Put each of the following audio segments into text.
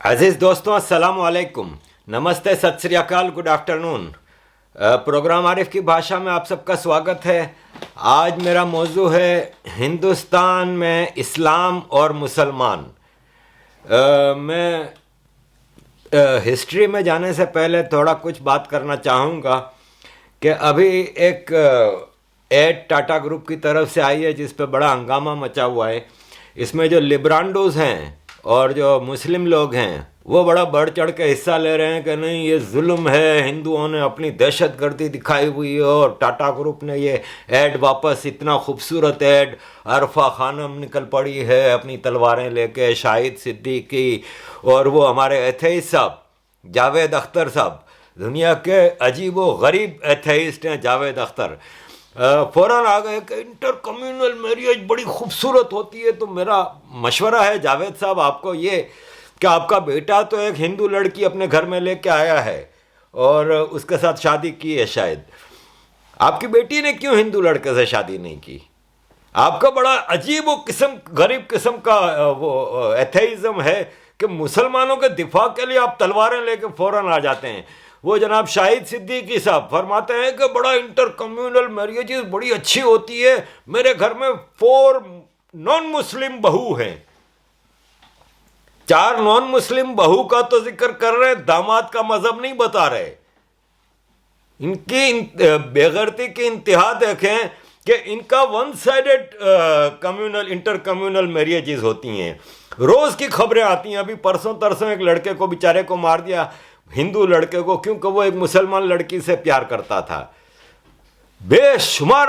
عزیز دوستوں السلام علیکم، نمستے، ست سری اکال، گڈ آفٹرنون۔ پروگرام عارف کی بھاشا میں آپ سب کا سواگت ہے۔ آج میرا موضوع ہے ہندوستان میں اسلام اور مسلمان۔ میں ہسٹری میں جانے سے پہلے تھوڑا کچھ بات کرنا چاہوں گا کہ ابھی ایک ایڈ ٹاٹا گروپ کی طرف سے آئی ہے جس پہ بڑا ہنگامہ مچا ہوا ہے۔ اس میں جو لبرانڈوز ہیں اور جو مسلم لوگ ہیں وہ بڑا بڑھ چڑھ کے حصہ لے رہے ہیں کہ نہیں یہ ظلم ہے، ہندوؤں نے اپنی دہشت گردی دکھائی ہوئی ہے، اور ٹاٹا گروپ نے یہ ایڈ واپس، اتنا خوبصورت ایڈ، عرفہ خانم نکل پڑی ہے اپنی تلواریں لے کے، شاہد صدیقی، اور وہ ہمارے ایتھیسٹ صاحب جاوید اختر صاحب، دنیا کے عجیب و غریب ایتھیسٹ ہیں جاوید اختر، فوراً آ گئے کہ انٹر کمیونل میریج بڑی خوبصورت ہوتی ہے۔ تو میرا مشورہ ہے جاوید صاحب آپ کو یہ کہ آپ کا بیٹا تو ایک ہندو لڑکی اپنے گھر میں لے کے آیا ہے اور اس کے ساتھ شادی کی ہے، شاید آپ کی بیٹی نے کیوں ہندو لڑکے سے شادی نہیں کی؟ آپ کا بڑا عجیب و غریب قسم کا وہ ایتھیزم ہے کہ مسلمانوں کے دفاع کے لیے آپ تلواریں لے کے فوراً آ جاتے ہیں۔ وہ جناب شاہد صدیقی صاحب فرماتے ہیں کہ بڑا انٹر کمیونل میریجز بڑی اچھی ہوتی ہے، میرے گھر میں 4 نان مسلم بہو ہیں، 4 نان مسلم بہو کا تو ذکر کر رہے ہیں، داماد کا مذہب نہیں بتا رہے۔ ان کی بے غیرتی کی انتہا دیکھیں کہ ان کا one sided inter communal marriages ہوتی ہیں۔ روز کی خبریں آتی ہیں، ابھی پرسوں ترسوں ایک لڑکے کو بیچارے کو مار دیا، ہندو لڑکے کو، کیونکہ وہ ایک مسلمان لڑکی سے پیار کرتا تھا۔ بے شمار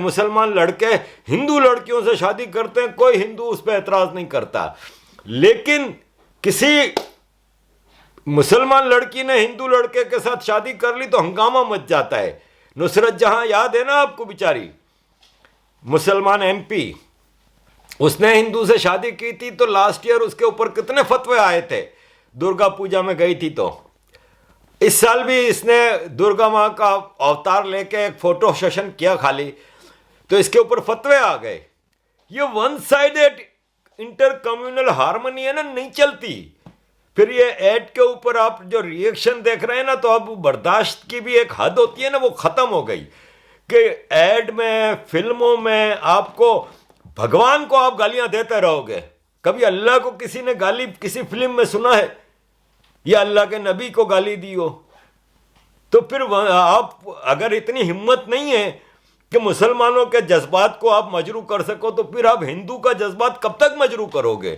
مسلمان لڑکے ہندو لڑکیوں سے شادی کرتے ہیں، کوئی ہندو اس پہ اعتراض نہیں کرتا، لیکن کسی مسلمان لڑکی نے ہندو لڑکے کے ساتھ شادی کر لی تو ہنگامہ مچ جاتا ہے۔ نصرت جہاں یاد ہے نا آپ کو، بیچاری مسلمان ایم پی، اس نے ہندو سے شادی کی تھی تو لاسٹ ایئر اس کے اوپر کتنے فتوے آئے تھے، درگا پوجا میں گئی تھی تو۔ اس سال بھی اس نے درگا ماں کا اوتار لے کے ایک فوٹو سیشن کیا خالی، تو اس کے اوپر فتوے آ گئے۔ یہ one sided inter communal harmony ہے نا، نہیں چلتی۔ پھر یہ ایڈ کے اوپر آپ جو ری ایکشن دیکھ رہے ہیں نا، تو اب برداشت کی بھی ایک حد ہوتی ہے نا، وہ ختم ہو گئی کہ ایڈ میں، فلموں میں آپ کو بھگوان کو آپ گالیاں دیتے رہو گے۔ کبھی اللہ کو کسی نے گالی کسی فلم میں سنا ہے یا اللہ کے نبی کو گالی دی ہو؟ تو پھر آپ اگر اتنی ہمت نہیں ہے کہ مسلمانوں کے جذبات کو آپ مجروح کر سکو، تو پھر آپ ہندو کا جذبات کب تک مجروح کرو گے؟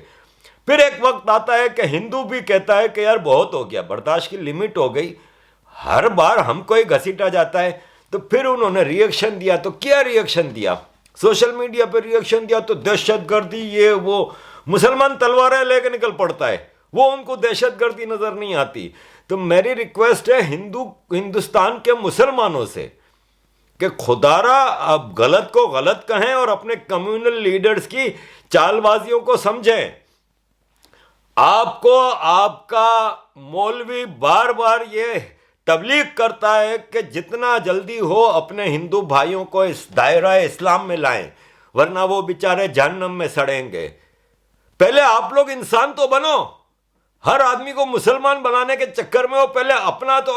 پھر ایک وقت آتا ہے کہ ہندو بھی کہتا ہے کہ یار بہت ہو گیا، برداشت کی لمٹ ہو گئی، ہر بار ہم کو ہی گھسیٹا جاتا ہے۔ تو پھر انہوں نے ری ایکشن دیا، تو کیا ری ایکشن دیا؟ سوشل میڈیا پہ ری ایکشن دیا تو دہشت گردی، یہ وہ، مسلمان تلواریں لے کے نکل پڑتا ہے، وہ ان کو دہشت گردی نظر نہیں آتی۔ تو میری ریکویسٹ ہے ہندوستان کے مسلمانوں سے کہ خدا را اب غلط کو غلط کہیں اور اپنے کمیونل لیڈرز کی چال بازیوں کو سمجھیں۔ آپ کو آپ کا مولوی بار بار یہ تبلیغ کرتا ہے کہ جتنا جلدی ہو اپنے ہندو بھائیوں کو اس دائرہ اسلام میں لائیں، ورنہ وہ بیچارے جہنم میں سڑیں گے۔ پہلے آپ لوگ انسان تو بنو۔ ہر آدمی کو مسلمان بنانے کے چکر میں ہو، پہلے اپنا تو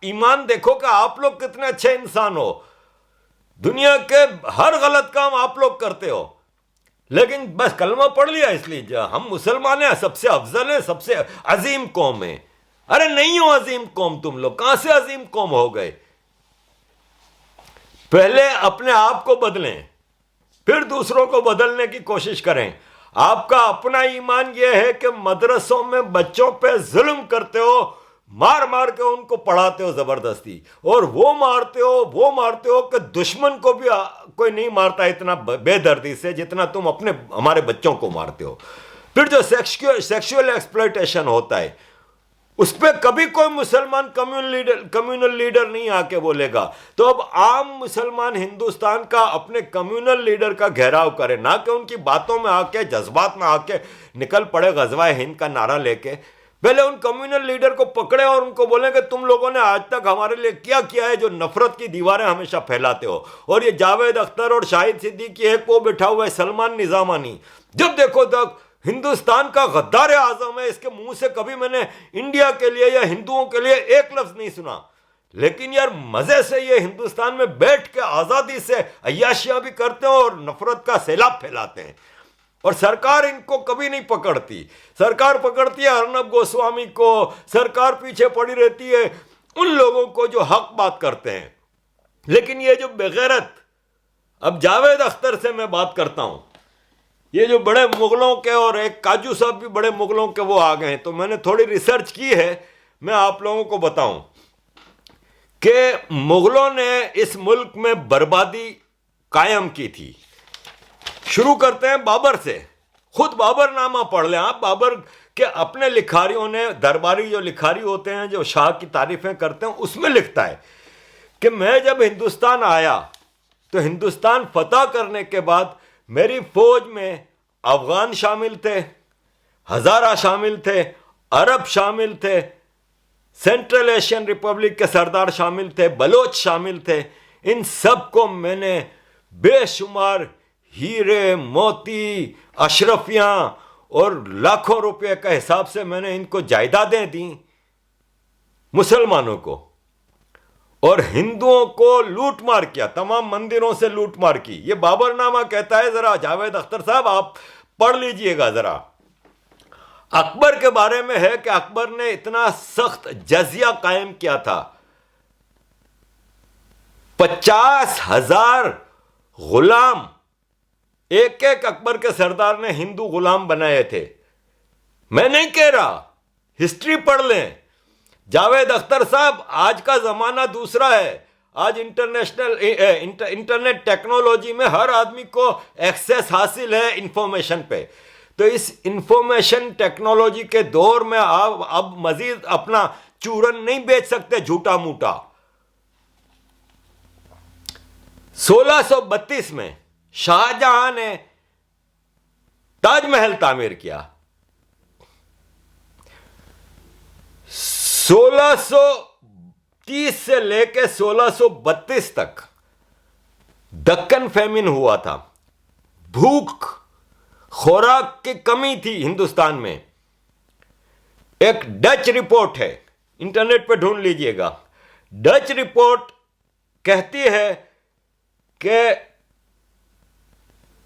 ایمان دیکھو کہ آپ لوگ کتنے اچھے انسان ہو۔ دنیا کے ہر غلط کام آپ لوگ کرتے ہو، لیکن بس کلمہ پڑھ لیا اس لیے ہم مسلمان ہیں، سب سے افضل ہیں، سب سے عظیم قوم ہیں۔ ارے نہیں ہو عظیم قوم، تم لوگ کہاں سے عظیم قوم ہو گئے؟ پہلے اپنے آپ کو بدلیں، پھر دوسروں کو بدلنے کی کوشش کریں۔ آپ کا اپنا ایمان یہ ہے کہ مدرسوں میں بچوں پہ ظلم کرتے ہو، مار مار کے ان کو پڑھاتے ہو زبردستی، اور وہ مارتے ہو کہ دشمن کو بھی کوئی نہیں مارتا اتنا بے دردی سے جتنا تم ہمارے بچوں کو مارتے ہو۔ پھر جو سیکشول ایکسپلائٹیشن ہوتا ہے، اس پہ کبھی کوئی مسلمان کمیونل لیڈر نہیں آ کے بولے گا۔ تو اب عام مسلمان ہندوستان کا اپنے کمیونل لیڈر کا گھیراؤ کرے، نہ کہ ان کی باتوں میں آ کے، جذبات میں آ کے نکل پڑے غزوہ ہند کا نعرہ لے کے۔ پہلے ان کمیونل لیڈر کو پکڑے اور ان کو بولیں کہ تم لوگوں نے آج تک ہمارے لیے کیا کیا ہے جو نفرت کی دیواریں ہمیشہ پھیلاتے ہو۔ اور یہ جاوید اختر اور شاہد صدیقی، ایک وہ بیٹھا ہوا ہے سلمان نظامانی، جب دیکھو تک ہندوستان کا غدار اعظم ہے، اس کے منہ سے کبھی میں نے انڈیا کے لیے یا ہندوؤں کے لیے ایک لفظ نہیں سنا، لیکن یار مزے سے یہ ہندوستان میں بیٹھ کے آزادی سے عیاشیاں بھی کرتے ہیں اور نفرت کا سیلاب پھیلاتے ہیں، اور سرکار ان کو کبھی نہیں پکڑتی. سرکار پکڑتی ہے ارنب گوسوامی کو، سرکار پیچھے پڑی رہتی ہے ان لوگوں کو جو حق بات کرتے ہیں. لیکن یہ جو بغیرت، اب جاوید اختر سے میں بات کرتا ہوں، یہ جو بڑے مغلوں کے، اور ایک کاجو صاحب بھی بڑے مغلوں کے وہ آ گئے ہیں، تو میں نے تھوڑی ریسرچ کی ہے، میں آپ لوگوں کو بتاؤں کہ مغلوں نے اس ملک میں بربادی قائم کی تھی. شروع کرتے ہیں بابر سے. خود بابر نامہ پڑھ لیں آپ. بابر کے اپنے لکھاریوں نے، درباری جو لکھاری ہوتے ہیں جو شاہ کی تعریفیں کرتے ہیں، اس میں لکھتا ہے کہ میں جب ہندوستان آیا تو ہندوستان فتح کرنے کے بعد میری فوج میں افغان شامل تھے، ہزارہ شامل تھے، عرب شامل تھے، سینٹرل ایشین ریپبلک کے سردار شامل تھے، بلوچ شامل تھے. ان سب کو میں نے بے شمار ہیرے، موتی، اشرفیاں اور لاکھوں روپے کا حساب سے میں نے ان کو جائیدادیں دیں مسلمانوں کو، اور ہندوؤں کو لوٹ مار کیا، تمام مندروں سے لوٹ مار کی. یہ بابر نامہ کہتا ہے، ذرا جاوید اختر صاحب آپ پڑھ لیجئے گا ذرا. اکبر کے بارے میں ہے کہ اکبر نے اتنا سخت جزیہ قائم کیا تھا، 50,000 غلام ایک ایک اکبر کے سردار نے ہندو غلام بنائے تھے. میں نہیں کہہ رہا، ہسٹری پڑھ لیں. جاوید اختر صاحب، آج کا زمانہ دوسرا ہے. آج انٹرنیٹ ٹیکنالوجی میں ہر آدمی کو ایکسیس حاصل ہے انفارمیشن پہ. تو اس انفارمیشن ٹیکنالوجی کے دور میں آپ اب مزید اپنا چورن نہیں بیچ سکتے جھوٹا موٹا. 1632 میں شاہ جہاں نے تاج محل تعمیر کیا. 1630 سے لے کے 1632 تک دکن فیمن ہوا تھا، بھوک خوراک کی کمی تھی ہندوستان میں. ایک ڈچ رپورٹ ہے، انٹرنیٹ پہ ڈھونڈ لیجئے گا. ڈچ رپورٹ کہتی ہے کہ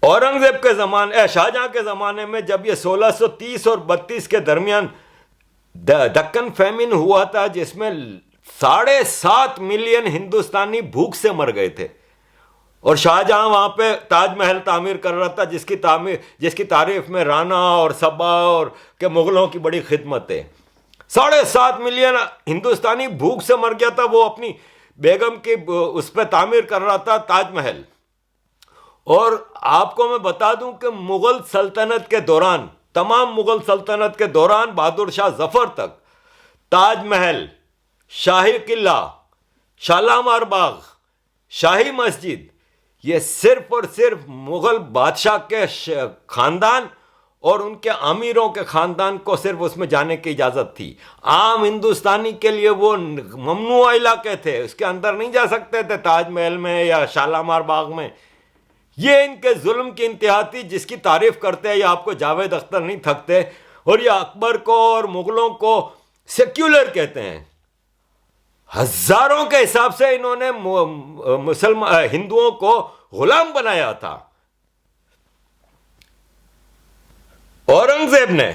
اورنگزیب کے زمانے، شاہجہاں کے زمانے میں جب یہ 1630 اور 32 کے درمیان دکن فیمن ہوا تھا، جس میں 7.5 ملین ہندوستانی بھوک سے مر گئے تھے، اور شاہجہاں وہاں پہ تاج محل تعمیر کر رہا تھا، جس کی تعریف میں رانا اور سبا اور کہ مغلوں کی بڑی خدمت ہے. 7.5 ملین ہندوستانی بھوک سے مر گیا تھا. وہ اپنی بیگم کی اس پہ تعمیر کر رہا تھا تاج محل. اور آپ کو میں بتا دوں کہ مغل سلطنت کے دوران، تمام مغل سلطنت کے دوران، بہادر شاہ ظفر تک تاج محل، شاہی قلعہ، شالامار باغ، شاہی مسجد، یہ صرف اور صرف مغل بادشاہ کے خاندان اور ان کے امیروں کے خاندان کو صرف اس میں جانے کی اجازت تھی. عام ہندوستانی کے لیے وہ ممنوع علاقے تھے، اس کے اندر نہیں جا سکتے تھے تاج محل میں یا شالامار باغ میں. یہ ان کے ظلم کی انتہا تھی، جس کی تعریف کرتے ہیں یہ آپ کو جاوید اختر نہیں تھکتے. اور یہ اکبر کو اور مغلوں کو سیکولر کہتے ہیں. ہزاروں کے حساب سے انہوں نے ہندوؤں کو غلام بنایا تھا. اورنگزیب نے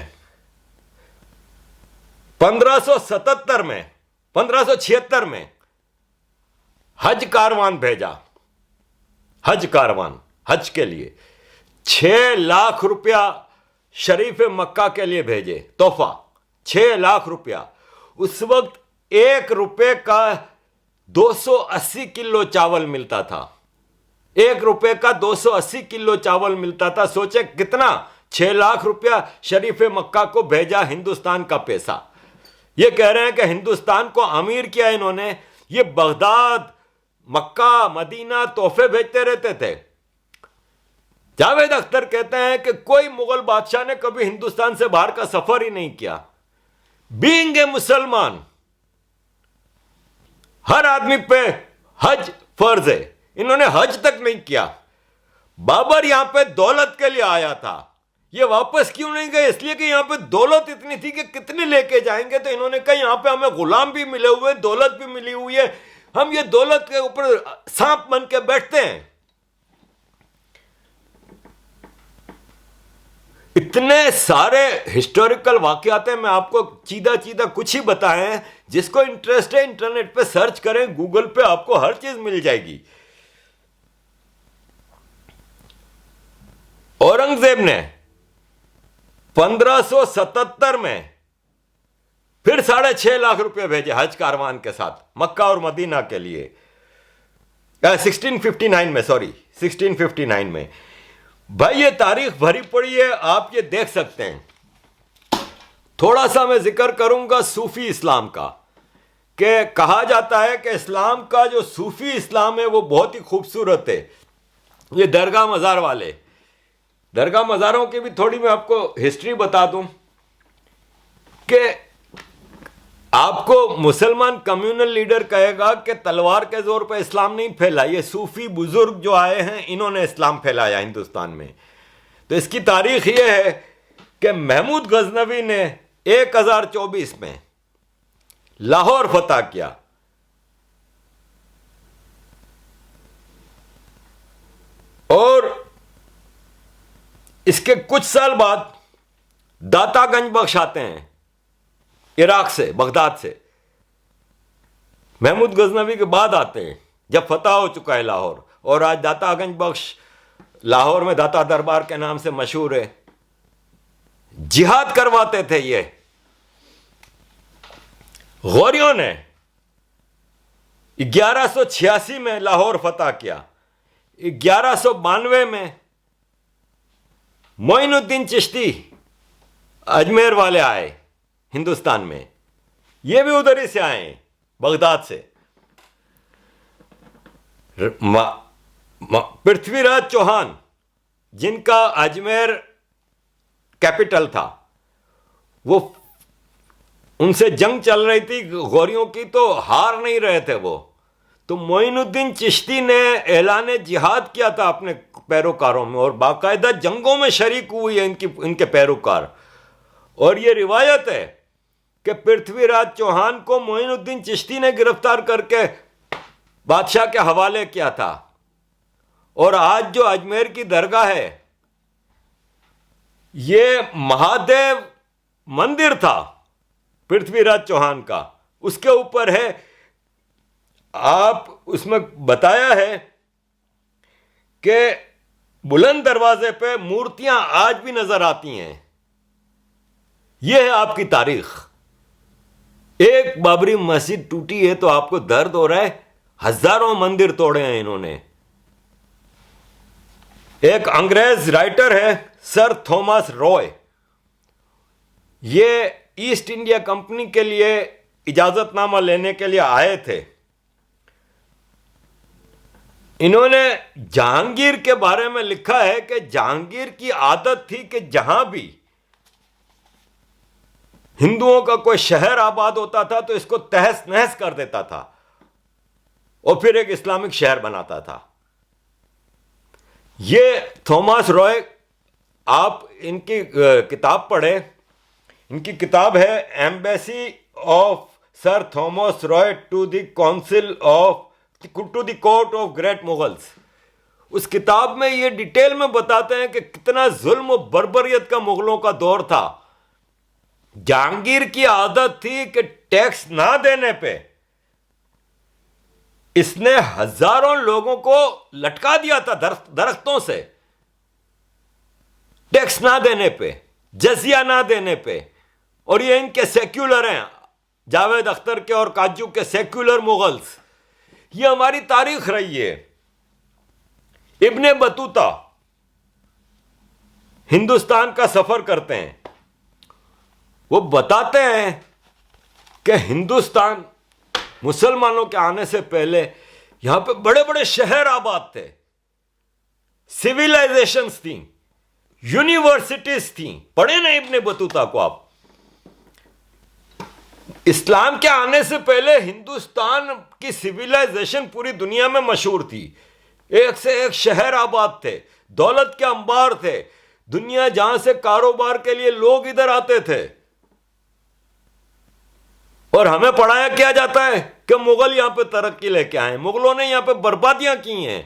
1576 میں حج کاروان بھیجا. حج کاروان، حج کے لیے 6 لاکھ روپیہ شریف مکہ کے لیے بھیجے، تحفہ 6 لاکھ روپیہ. اس وقت 1 روپے کا 280 کلو چاول ملتا تھا. 1 روپے کا 280 کلو چاول ملتا تھا. سوچے کتنا، 6 لاکھ روپیہ شریف مکہ کو بھیجا ہندوستان کا پیسہ. یہ کہہ رہے ہیں کہ ہندوستان کو امیر کیا انہوں نے. یہ بغداد، مکہ، مدینہ تحفے بھیجتے رہتے تھے. جاوید اختر کہتے ہیں کہ کوئی مغل بادشاہ نے کبھی ہندوستان سے باہر کا سفر ہی نہیں کیا. بینگ اے مسلمان، ہر آدمی پہ حج فرض ہے. انہوں نے حج تک نہیں کیا. بابر یہاں پہ دولت کے لیے آیا تھا. یہ واپس کیوں نہیں گئے؟ اس لیے کہ یہاں پہ دولت اتنی تھی کہ کتنے لے کے جائیں گے، تو انہوں نے کہا یہاں پہ ہمیں غلام بھی ملے ہوئے، دولت بھی ملی ہوئی ہے، ہم یہ دولت کے اوپر سانپ بن کے بیٹھتے ہیں۔ اتنے سارے ہسٹوریکل واقعات ہیں، میں آپ کو چیدہ کچھ ہی بتائے ہیں، جس کو انٹرسٹ ہے انٹرنیٹ پہ سرچ کریں، گوگل پہ آپ کو ہر چیز مل جائے گی۔ اورنگزیب نے 1577 میں پھر 6.5 لاکھ روپے بھیجے حج کاروان کے ساتھ مکہ اور مدینہ کے لیے، 1659 میں۔ بھائی یہ تاریخ بھری پڑی ہے، آپ یہ دیکھ سکتے ہیں۔ تھوڑا سا میں ذکر کروں گا صوفی اسلام کا، کہ کہا جاتا ہے کہ اسلام کا جو صوفی اسلام ہے وہ بہت ہی خوبصورت ہے۔ یہ درگاہ مزار والے، درگاہ مزاروں کی بھی تھوڑی میں آپ کو ہسٹری بتا دوں، کہ آپ کو مسلمان کمیونل لیڈر کہے گا کہ تلوار کے زور پہ اسلام نہیں پھیلا، یہ صوفی بزرگ جو آئے ہیں انہوں نے اسلام پھیلایا ہندوستان میں۔ تو اس کی تاریخ یہ ہے کہ محمود غزنوی نے 1024 میں لاہور فتح کیا، اور اس کے کچھ سال بعد داتا گنج بخش آتے ہیں عراق سے، بغداد سے، محمود غزنوی کے بعد آتے ہیں جب فتح ہو چکا ہے لاہور، اور آج داتا گنج بخش لاہور میں داتا دربار کے نام سے مشہور ہے۔ جہاد کرواتے تھے یہ غوریوں نے۔ 1186 میں لاہور فتح کیا، 1192 میں معین الدین چشتی اجمیر والے آئے ہندوستان میں، یہ بھی ادھر ہی سے آئے ہیں بغداد سے۔ پرتھوی راج چوہان جن کا اجمیر کیپٹل تھا، وہ ان سے جنگ چل رہی تھی غوریوں کی، تو ہار نہیں رہے تھے وہ، تو معین الدین چشتی نے اعلان جہاد کیا تھا اپنے پیروکاروں میں، اور باقاعدہ جنگوں میں شریک ہوئی ہے ان کے پیروکار۔ اور یہ روایت ہے کہ پرتھوی راج چوہان کو معین الدین چشتی نے گرفتار کر کے بادشاہ کے حوالے کیا تھا، اور آج جو اجمیر کی درگاہ ہے یہ مہادیو مندر تھا پرتھوی راج چوہان کا، اس کے اوپر ہے، آپ اس میں بتایا ہے کہ بلند دروازے پہ مورتیاں آج بھی نظر آتی ہیں۔ یہ ہے آپ کی تاریخ۔ ایک بابری مسجد ٹوٹی ہے تو آپ کو درد ہو رہا ہے، ہزاروں مندر توڑے ہیں انہوں نے۔ ایک انگریز رائٹر ہے سر تھامس رائے، یہ ایسٹ انڈیا کمپنی کے لیے اجازت نامہ لینے کے لیے آئے تھے۔ انہوں نے جہانگیر کے بارے میں لکھا ہے کہ جہانگیر کی عادت تھی کہ جہاں بھی ہندوؤں کا کوئی شہر آباد ہوتا تھا تو اس کو تہس نہس کر دیتا تھا اور پھر ایک اسلامک شہر بناتا تھا۔ یہ تھامس رائے، آپ ان کی کتاب پڑھیں، ان کی کتاب ہے embassy of sir Thomas Roe to the council of to the court of great Mughals. اس کتاب میں یہ ڈیٹیل میں بتاتے ہیں کہ کتنا ظلم و بربریت کا مغلوں کا دور تھا۔ جہانگیر کی عادت تھی کہ ٹیکس نہ دینے پہ اس نے ہزاروں لوگوں کو لٹکا دیا تھا درختوں سے، ٹیکس نہ دینے پہ، جزیہ نہ دینے پہ۔ اور یہ ان کے سیکولر ہیں، جاوید اختر کے اور کاجو کے سیکولر مغلز۔ یہ ہماری تاریخ رہی ہے۔ ابن بطوطہ ہندوستان کا سفر کرتے ہیں، وہ بتاتے ہیں کہ ہندوستان مسلمانوں کے آنے سے پہلے یہاں پہ بڑے بڑے شہر آباد تھے، سویلائزیشنز تھیں، یونیورسٹیز تھیں۔ پڑھے نا ابن بطوطہ کو آپ۔ اسلام کے آنے سے پہلے ہندوستان کی سویلائزیشن پوری دنیا میں مشہور تھی، ایک سے ایک شہر آباد تھے، دولت کے انبار تھے، دنیا جہاں سے کاروبار کے لیے لوگ ادھر آتے تھے، اور ہمیں پڑھایا کیا جاتا ہے کہ مغل یہاں پہ ترقی لے کے آئے، مغلوں نے یہاں پہ بربادیاں کی ہیں۔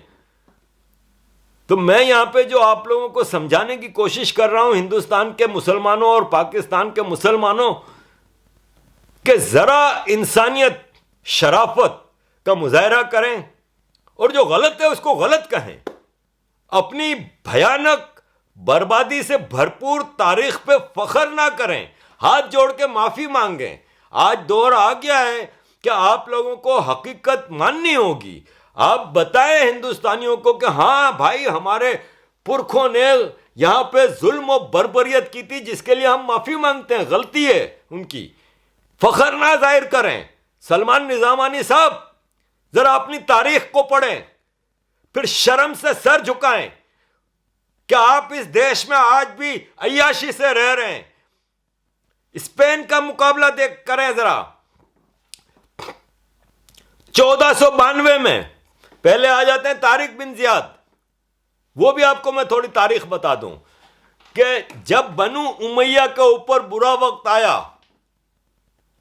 تو میں یہاں پہ جو آپ لوگوں کو سمجھانے کی کوشش کر رہا ہوں، ہندوستان کے مسلمانوں اور پاکستان کے مسلمانوں، کہ ذرا انسانیت، شرافت کا مظاہرہ کریں، اور جو غلط ہے اس کو غلط کہیں۔ اپنی بھیانک بربادی سے بھرپور تاریخ پہ فخر نہ کریں، ہاتھ جوڑ کے معافی مانگیں۔ آج دور آ گیا ہے کہ آپ لوگوں کو حقیقت ماننی ہوگی۔ آپ بتائیں ہندوستانیوں کو کہ ہاں بھائی، ہمارے پرکھوں نے یہاں پہ ظلم و بربریت کی تھی، جس کے لیے ہم معافی مانگتے ہیں، غلطی ہے ان کی۔ فخر نہ ظاہر کریں۔ سلمان نظامانی صاحب، ذرا اپنی تاریخ کو پڑھیں، پھر شرم سے سر جھکائیں کہ آپ اس دیش میں آج بھی عیاشی سے رہ رہے ہیں۔ اسپین کا مقابلہ دیکھ کریں ذرا، 1492 میں، پہلے آ جاتے ہیں طارق بن زیاد، وہ بھی آپ کو میں تھوڑی تاریخ بتا دوں کہ جب بنو امیہ کے اوپر برا وقت آیا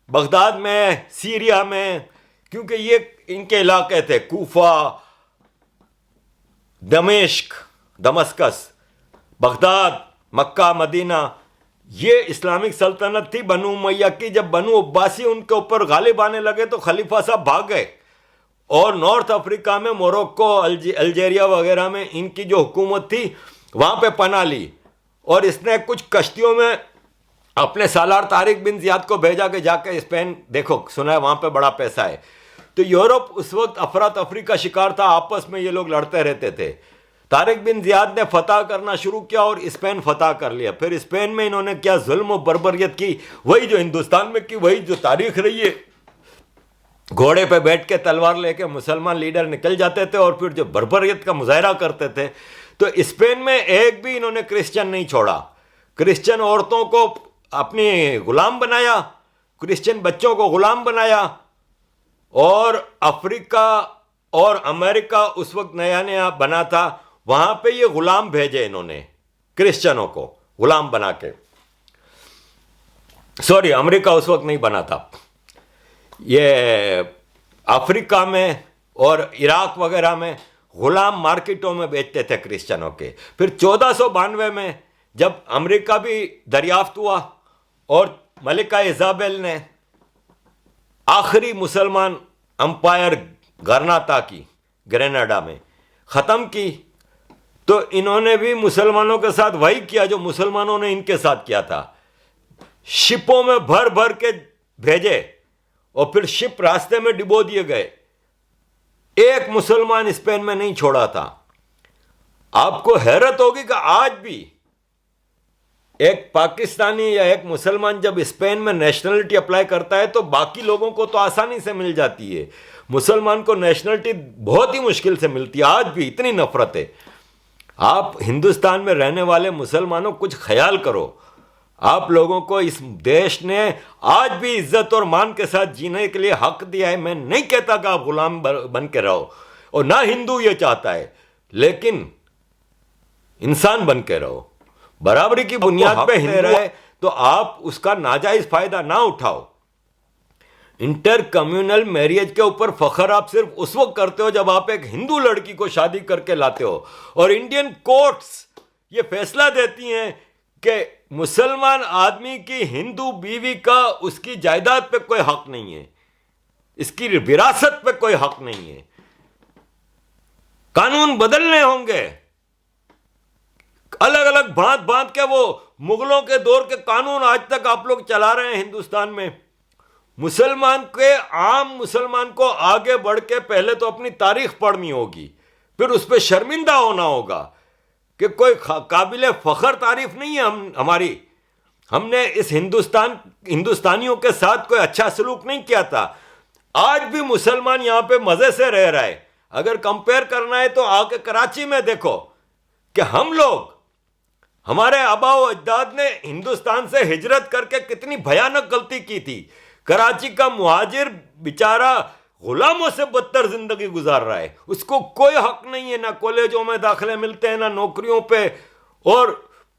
بغداد میں، سیریا میں، کیونکہ یہ ان کے علاقے تھے، کوفہ، دمشق، بغداد، مکہ، مدینہ، یہ اسلامک سلطنت تھی بنو امیہ کی۔ جب بنو عباسی ان کے اوپر غالب آنے لگے تو خلیفہ صاحب بھاگ گئے، اور نارتھ افریقہ میں، موروکو، الجیریا وغیرہ میں ان کی جو حکومت تھی وہاں پہ پناہ لی، اور اس نے کچھ کشتیوں میں اپنے سالار طارق بن زیاد کو بھیجا کہ جا کے اسپین دیکھو، سنا ہے وہاں پہ بڑا پیسہ ہے۔ تو یورپ اس وقت افراتفری کا شکار تھا، آپس میں یہ لوگ لڑتے رہتے تھے۔ طارق بن زیاد نے فتح کرنا شروع کیا اور اسپین فتح کر لیا۔ پھر اسپین میں انہوں نے کیا ظلم و بربریت کی، وہی جو ہندوستان میں کی، وہی جو تاریخ رہی ہے۔ گھوڑے پہ بیٹھ کے تلوار لے کے مسلمان لیڈر نکل جاتے تھے، اور پھر جو بربریت کا مظاہرہ کرتے تھے۔ تو اسپین میں ایک بھی انہوں نے کرسچن نہیں چھوڑا، کرسچن عورتوں کو اپنی غلام بنایا، کرسچن بچوں کو غلام بنایا، اور افریقہ اور امریکہ اس وقت نیا نیا بنا تھا، وہاں پہ یہ غلام بھیجے انہوں نے، کرسچنوں کو غلام بنا کے۔ سوری، امریکہ اس وقت نہیں بنا تھا، یہ افریقہ میں اور عراق وغیرہ میں غلام مارکیٹوں میں بیچتے تھے کرسچنوں کے۔ پھر 1492 میں جب امریکہ بھی دریافت ہوا اور ملکہ ایزابیل نے آخری مسلمان امپائر گرناطہ کی، گریناڈا میں ختم کی، تو انہوں نے بھی مسلمانوں کے ساتھ وہی کیا جو مسلمانوں نے ان کے ساتھ کیا تھا، شپوں میں بھر بھر کے بھیجے، اور پھر شپ راستے میں ڈبو دیے گئے۔ ایک مسلمان اسپین میں نہیں چھوڑا تھا۔ آپ کو حیرت ہوگی کہ آج بھی ایک پاکستانی یا ایک مسلمان جب اسپین میں نیشنلٹی اپلائی کرتا ہے تو باقی لوگوں کو تو آسانی سے مل جاتی ہے، مسلمان کو نیشنلٹی بہت ہی مشکل سے ملتی ہے۔ آج بھی اتنی نفرت ہے۔ آپ ہندوستان میں رہنے والے مسلمانوں کچھ خیال کرو، آپ لوگوں کو اس دیش نے آج بھی عزت اور مان کے ساتھ جینے کے لیے حق دیا ہے۔ میں نہیں کہتا کہ آپ غلام بن کے رہو، اور نہ ہندو یہ چاہتا ہے، لیکن انسان بن کے رہو، برابری کی بنیاد پہ ہندو رہے، تو آپ اس کا ناجائز فائدہ نہ اٹھاؤ۔ انٹر کمیونل میریج کے اوپر فخر آپ صرف اس وقت کرتے ہو جب آپ ایک ہندو لڑکی کو شادی کر کے لاتے ہو، اور انڈین کورٹس یہ فیصلہ دیتی ہیں کہ مسلمان آدمی کی ہندو بیوی کا اس کی جائیداد پہ کوئی حق نہیں ہے، اس کی وراثت پہ کوئی حق نہیں ہے۔ قانون بدلنے ہوں گے، الگ الگ بھانت بھانت کے، وہ مغلوں کے دور کے قانون آج تک آپ لوگ چلا رہے ہیں ہندوستان میں۔ عام مسلمان کو آگے بڑھ کے پہلے تو اپنی تاریخ پڑھنی ہوگی، پھر اس پہ شرمندہ ہونا ہوگا کہ کوئی قابل فخر تعریف نہیں ہے ہماری، ہم نے اس ہندوستانیوں کے ساتھ کوئی اچھا سلوک نہیں کیا تھا۔ آج بھی مسلمان یہاں پہ مزے سے رہ رہا ہے۔ اگر کمپیئر کرنا ہے تو آ کے کراچی میں دیکھو کہ ہم لوگ، ہمارے آبا و اجداد نے ہندوستان سے ہجرت کر کے کتنی بھیانک غلطی کی تھی۔ کراچی کا مہاجر بیچارہ غلاموں سے بدتر زندگی گزار رہا ہے، اس کو کوئی حق نہیں ہے، نہ کالجوں میں داخلے ملتے ہیں، نہ نوکریوں پہ، اور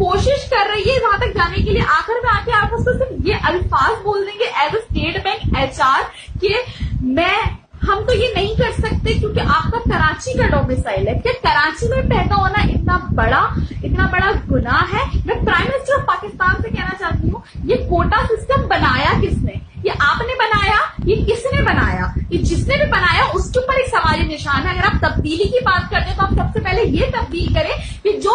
کوشش کر رہی ہے وہاں تک جانے کے لیے. آخر میں آ کے آپ اس کو صرف یہ الفاظ بول دیں گے as a state bank HR کہ ہم تو یہ نہیں کر سکتے کیونکہ آپ کا کراچی کا ڈومیسائل ہے. کیا کراچی میں پیدا ہونا اتنا بڑا گناہ ہے؟ میں پرائم منسٹر آف پاکستان سے کہنا چاہتی ہوں, یہ کوٹا سسٹم بنایا کس نے؟ یہ آپ نے بنایا؟ یہ کس نے بنایا؟ یہ جس نے بھی بنایا اس کے اوپر ایک سوال نشان ہے. اگر آپ تبدیلی کی بات کرتے ہیں تو آپ سب سے پہلے یہ تبدیل کریں کہ جو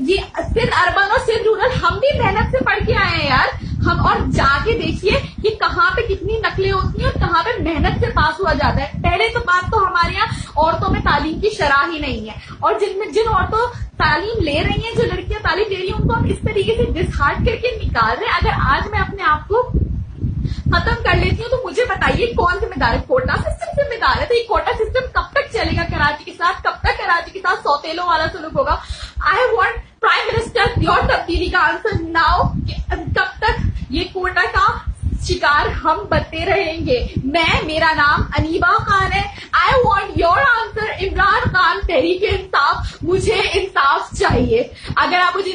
یہ سندھ اربن اور سندھ رورل ہم بھی محنت سے پڑھ کے آئے ہیں یار. ہم اور جا کے دیکھیے کہ کہاں پہ کتنی نقلیں ہوتی ہیں اور کہاں پہ محنت سے پاس ہوا جاتا ہے. پہلے تو بات تو ہمارے یہاں عورتوں میں تعلیم کی شرح ہی نہیں ہے, اور جن عورتوں تعلیم لے رہی ہیں, جو لڑکیاں تعلیم لے رہی ہیں, ان کو ہم اس طریقے سے ڈسہارٹ کر کے نکال رہے ہیں. اگر آج میں اپنے آپ کو ختم کر لیتی ہوں تو مجھے بتائیے کون ذمہ دار ہے؟ کوٹا سسٹم ذمہ دار ہے. تو یہ کوٹا سسٹم کب تک چلے گا کراچی کے ساتھ؟ کب تک کراچی کے ساتھ سوتیلوں والا سلوک ہوگا؟ I want prime minister your تبدیلی کا آنسر ناؤ. کب تک یہ کوٹا کا شکار ہم بنتے رہیں گے؟ میرا نام انیبا خان ہے. I want your answer. Imran Khan Tehreek Insaf, مجھے انصاف چاہیے. اگر آپ مجھے